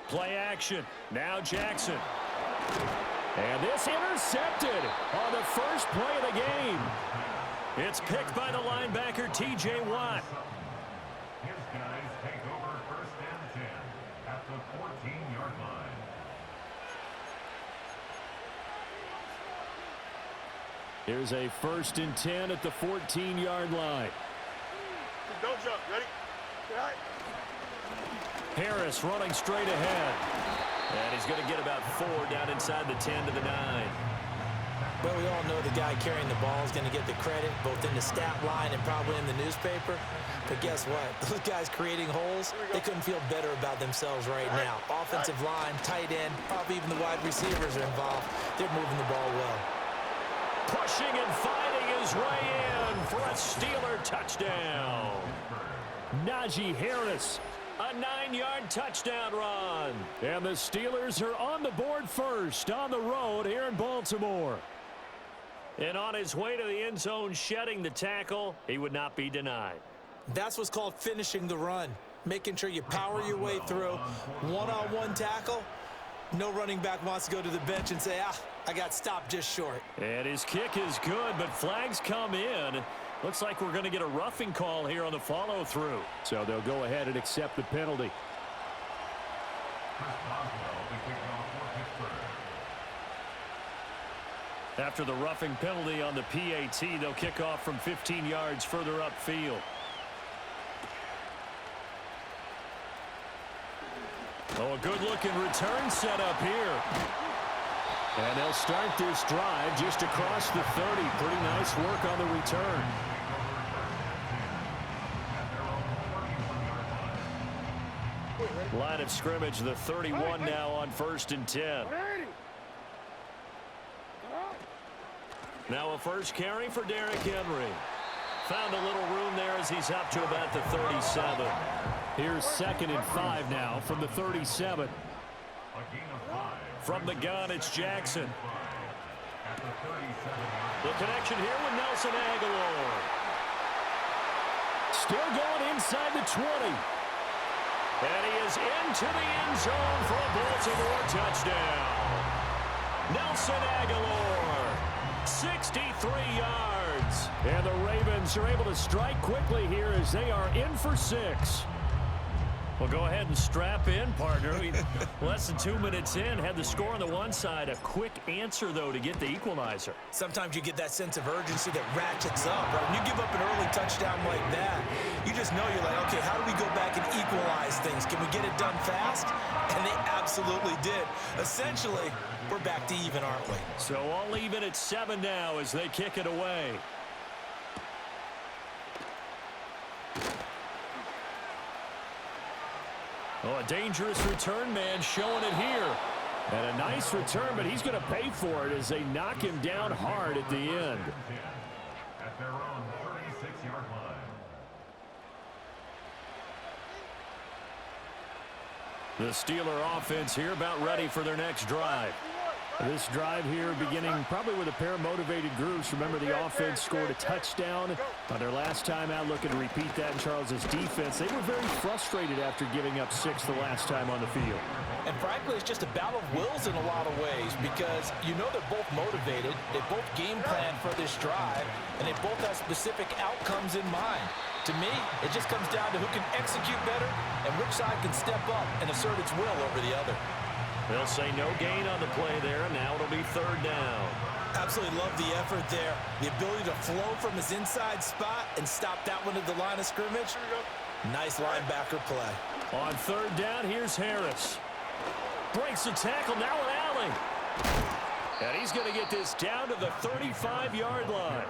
Play action. Now Jackson. And this intercepted on the first play of the game. It's picked by the linebacker, T.J. Watt. His guys take over 1st and 10 at the 14-yard line. Here's a 1st and 10 at the 14-yard line. Don't jump. Ready? Right. Harris running straight ahead. And he's going to get about 4 down inside the 10 to the 9. Well, we all know the guy carrying the ball is going to get the credit, both in the stat line and probably in the newspaper. But guess what? Those guys creating holes, they couldn't feel better about themselves right now. Offensive line, tight end, probably even the wide receivers are involved. They're moving the ball well. Pushing and fighting his way in for a Steeler touchdown. Najee Harris, a 9-yard touchdown run. And the Steelers are on the board first on the road here in Baltimore. And on his way to the end zone, shedding the tackle, he would not be denied. That's what's called finishing the run, making sure you power your way through. One-on-one tackle, no running back wants to go to the bench and say, I got stopped just short. And his kick is good, but flags come in. Looks like we're going to get a roughing call here on the follow-through. So they'll go ahead and accept the penalty. After the roughing penalty on the PAT, they'll kick off from 15 yards further upfield. Oh, a good-looking return set up here. And they'll start this drive just across the 30. Pretty nice work on the return. Line of scrimmage, the 31 now on 1st and 10. Now a first carry for Derrick Henry. Found a little room there as he's up to about the 37. Here's 2nd and 5 now from the 37. From the gun, it's Jackson. The connection here with Nelson Aguilar. Still going inside the 20. And he is into the end zone for a Baltimore touchdown. Nelson Aguilar, 63 yards. And the Ravens are able to strike quickly here as they are in for 6. Well, go ahead and strap in, partner. Less than 2 minutes in, had the score on the one side. A quick answer, though, to get the equalizer. Sometimes you get that sense of urgency that ratchets up. Right? When you give up an early touchdown like that, you just know you're like, okay, how do we go back and equalize things? Can we get it done fast? And they absolutely did. Essentially, we're back to even, aren't we? So all even at 7 now as they kick it away. Oh, a dangerous return man showing it here. And a nice return, but he's going to pay for it as they knock him down hard at the end. At their own 36-yard line. The Steeler offense here about ready for their next drive. This drive here beginning probably with a pair of motivated groups. Remember, the offense scored a touchdown on their last time out. Looking to repeat that in Charles's defense. They were very frustrated after giving up 6 the last time on the field. And frankly, it's just a battle of wills in a lot of ways because you know they're both motivated. They both game plan for this drive, and they both have specific outcomes in mind. To me, it just comes down to who can execute better and which side can step up and assert its will over the other. They'll say no gain on the play there, and now it'll be 3rd down. Absolutely love the effort there. The ability to flow from his inside spot and stop that one at the line of scrimmage. Nice linebacker play. On 3rd down, here's Harris. Breaks the tackle, now an alley. And he's going to get this down to the 35-yard line.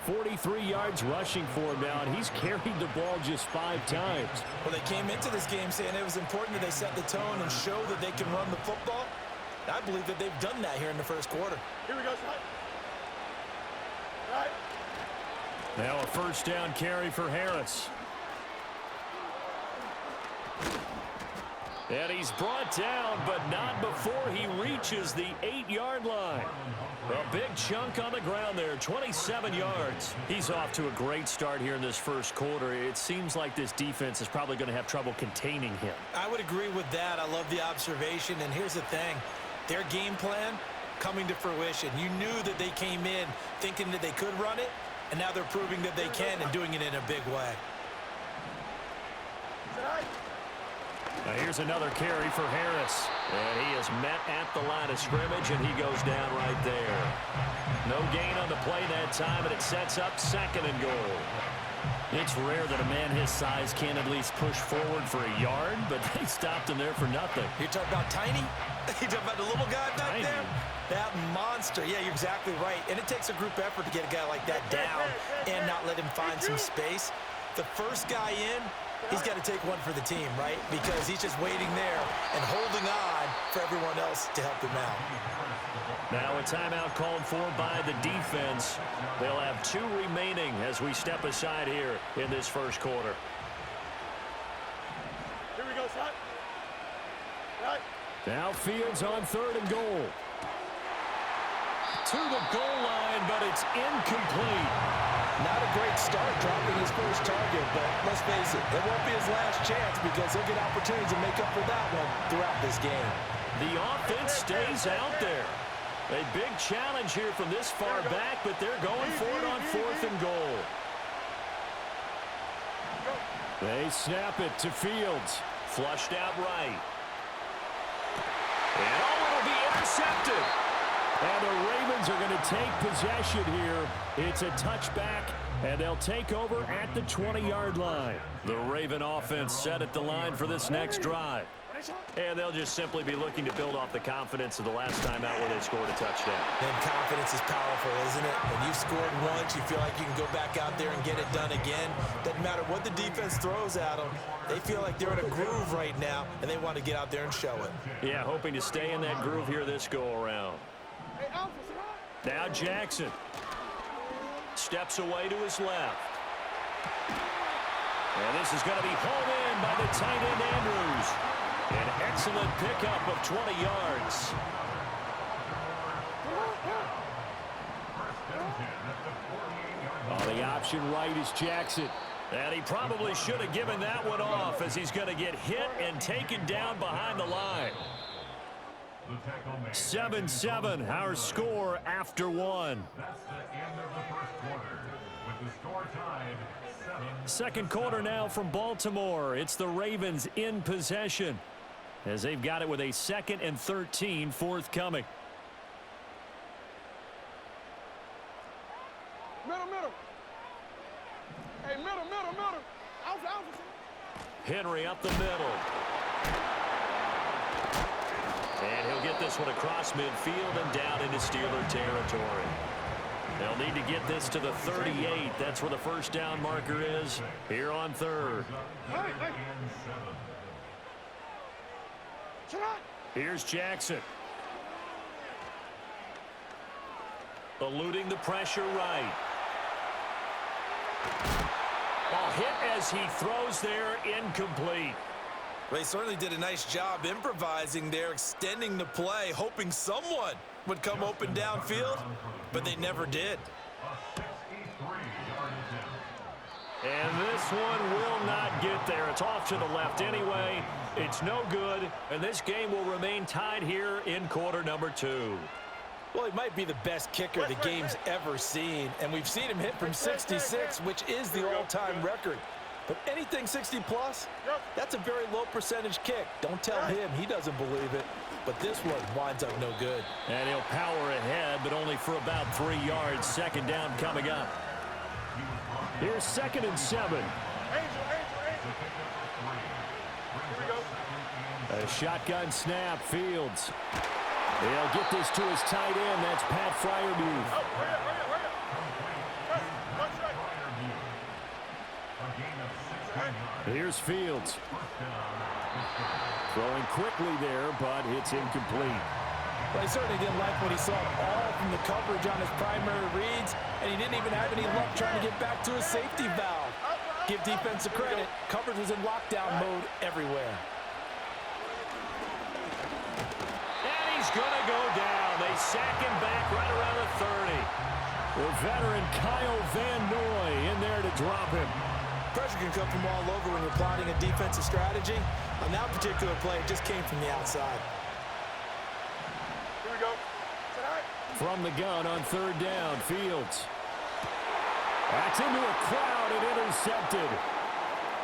43 yards rushing for him now, and he's carried the ball just 5 times. Well, they came into this game saying it was important that they set the tone and show that they can run the football. I believe that they've done that here in the first quarter. Here we go, right. Now a 1st down carry for Harris. And he's brought down, but not before he reaches the 8-yard line. A big chunk on the ground there, 27 yards. He's off to a great start here in this first quarter. It seems like this defense is probably going to have trouble containing him. I would agree with that. I love the observation. And here's the thing. Their game plan coming to fruition. You knew that they came in thinking that they could run it, and now they're proving that they can and doing it in a big way. Now here's another carry for Harris. And he is met at the line of scrimmage, and he goes down right there. No gain on the play that time, and it sets up 2nd and goal. It's rare that a man his size can't at least push forward for a yard, but they stopped him there for nothing. You're talking about tiny? You're talking about the little guy back Tiny. there? That monster. Yeah, you're exactly right. And it takes a group effort to get a guy like that down and not let him find some space. The first guy in, he's got to take one for the team, right? Because he's just waiting there and holding on for everyone else to help him out. Now a timeout called for by the defense. They'll have 2 remaining as we step aside here in this first quarter. Here we go, son. Right. Now Fields on 3rd and goal. To the goal line, but it's incomplete. Not a great start dropping his first target, but let's face it, it won't be his last chance because he'll get opportunities to make up for that one throughout this game. The offense stays out there. A big challenge here from this far back, but they're going for it on 4th and goal. They snap it to Fields. Flushed out right. And it'll be intercepted. And the Ravens are going to take possession here. It's a touchback, and they'll take over at the 20-yard line. The Raven offense set at the line for this next drive. And they'll just simply be looking to build off the confidence of the last time out where they scored a touchdown. And confidence is powerful, isn't it? When you've scored once, you feel like you can go back out there and get it done again. Doesn't matter what the defense throws at them. They feel like they're in a groove right now, and they want to get out there and show it. Yeah, hoping to stay in that groove here this go-around. Now Jackson steps away to his left. And this is going to be hauled in by the tight end Andrews. An excellent pickup of 20 yards. The option right is Jackson. And he probably should have given that one off as he's going to get hit and taken down behind the line. 7-7, our score after 1. That's the end of the first quarter, with the score tied 7-7. Second quarter now from Baltimore. It's the Ravens in possession as they've got it with a 2nd and 13 forthcoming. Middle. Hey, middle. Alpha. Henry up the middle. And he'll get this one across midfield and down into Steeler territory. They'll need to get this to the 38. That's where the first down marker is here on 3rd. Here's Jackson. Eluding the pressure right. Ball hit as he throws there, incomplete. They certainly did a nice job improvising there, extending the play, hoping someone would come open downfield, but they never did. And this one will not get there. It's off to the left anyway. It's no good, and this game will remain tied here in quarter number 2. Well, he might be the best kicker the game's ever seen, and we've seen him hit from 66, which is the all-time record. But anything 60-plus, that's a very low percentage kick. Don't tell him he doesn't believe it. But this one winds up no good. And he'll power ahead, but only for about 3 yards. 2nd down coming up. Here's 2nd and 7. A shotgun snap, Fields. He'll get this to his tight end. That's Pat Fryermuth. Here's Fields. Throwing quickly there, but it's incomplete. Well, he certainly didn't like what he saw all from the coverage on his primary reads, and he didn't even have any luck trying to get back to his safety valve. Give defense a credit. Coverage was in lockdown mode everywhere. is going to go down. They sack him back right around the 30. The veteran Kyle Van Noy in there to drop him. Pressure can come from all over when you're plotting a defensive strategy. On that particular play, it just came from the outside. Here we go. From the gun on third down, Fields. That's into a crowd and intercepted.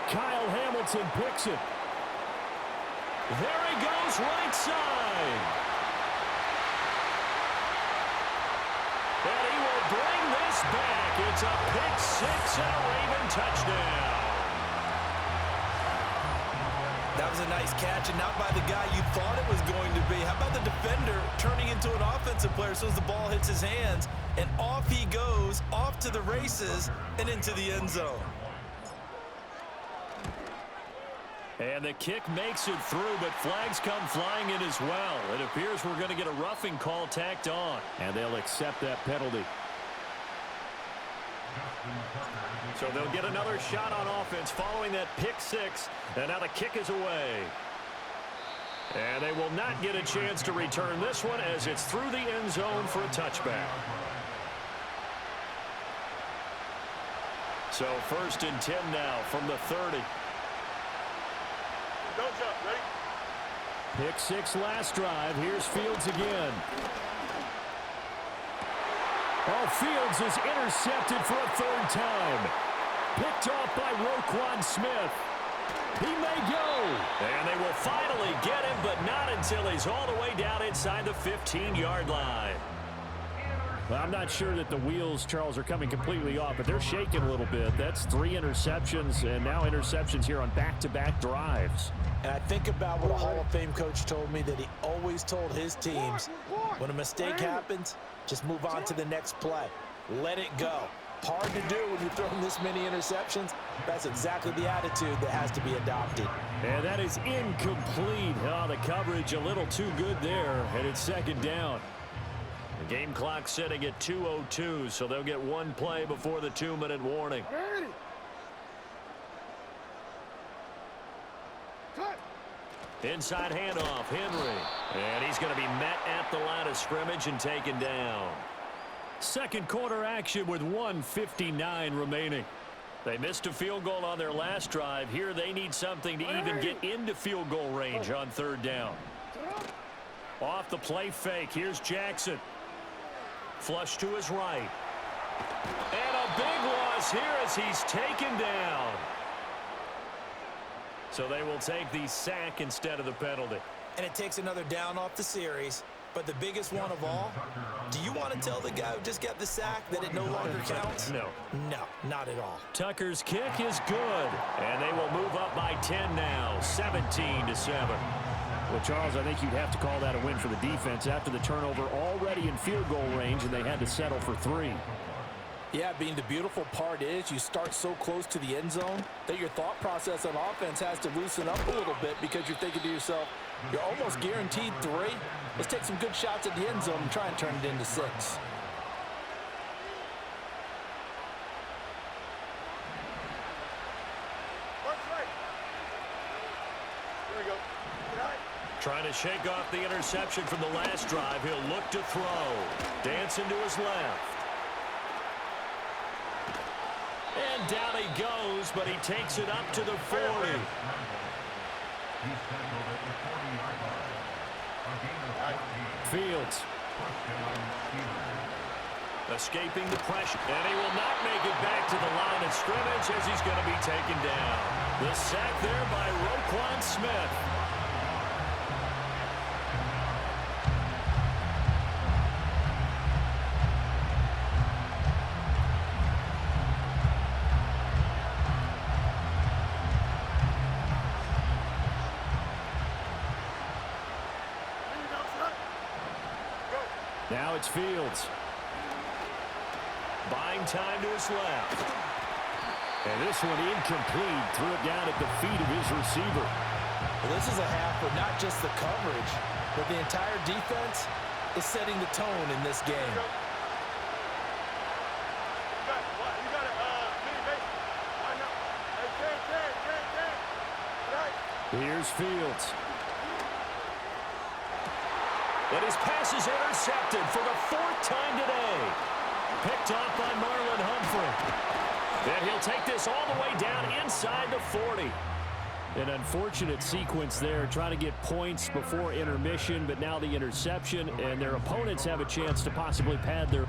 Kyle Hamilton picks it. There he goes, right side. And he will bring this back. It's a pick six and a Raven touchdown. That was a nice catch, and not by the guy you thought it was going to be. How about the defender turning into an offensive player as soon as the ball hits his hands, and off he goes, off to the races, and into the end zone. And the kick makes it through, but flags come flying in as well. It appears we're going to get a roughing call tacked on, and they'll accept that penalty. So they'll get another shot on offense following that pick six, and now the kick is away. And they will not get a chance to return this one as it's through the end zone for a touchback. So 1st and 10 now from the 30. Don't jump. Ready? Pick six last drive. Here's Fields again. Oh, Fields is intercepted for a third time. Picked off by Roquan Smith. He may go. And they will finally get him, but not until he's all the way down inside the 15-yard line. Well, I'm not sure that the wheels, Charles, are coming completely off, but they're shaking a little bit. That's 3 interceptions, and now interceptions here on back-to-back drives. And I think about what a Hall of Fame coach told me, that he always told his teams, when a mistake happens, just move on to the next play. Let it go. Hard to do when you're throwing this many interceptions. That's exactly the attitude that has to be adopted. And that is incomplete. Oh, the coverage a little too good there, and it's second down. The game clock sitting at 2:02, so they'll get one play before the 2-minute warning. Inside handoff, Henry. And he's going to be met at the line of scrimmage and taken down. Second quarter action with 1:59 remaining. They missed a field goal on their last drive. Here they need something to even get into field goal range on third down. Off the play fake, here's Jackson. Flush to his right. And a big loss here as he's taken down. So they will take the sack instead of the penalty. And it takes another down off the series. But the biggest one of all, do you want to tell the guy who just got the sack that it no longer counts? No. No, not at all. Tucker's kick is good. And they will move up by 10 now, 17-7. Well, Charles, I think you'd have to call that a win for the defense after the turnover already in field goal range, and they had to settle for 3. Yeah, Bean, the beautiful part is you start so close to the end zone that your thought process on offense has to loosen up a little bit, because you're thinking to yourself, you're almost guaranteed 3. Let's take some good shots at the end zone and try and turn it into 6. Trying to shake off the interception from the last drive. He'll look to throw. Dancing to his left. And down he goes, but he takes it up to the 40. Fields. Escaping the pressure. And he will not make it back to the line of scrimmage as he's going to be taken down. The sack there by Roquan Smith. Now it's Fields. Buying time to his left. And this one incomplete. Threw it down at the feet of his receiver. Well, this is a half where not just the coverage, but the entire defense is setting the tone in this game. Here's Fields. And his pass is intercepted for the 4th time today. Picked off by Marlon Humphrey. And he'll take this all the way down inside the 40. An unfortunate sequence there, trying to get points before intermission, but now the interception, and their opponents have a chance to possibly pad their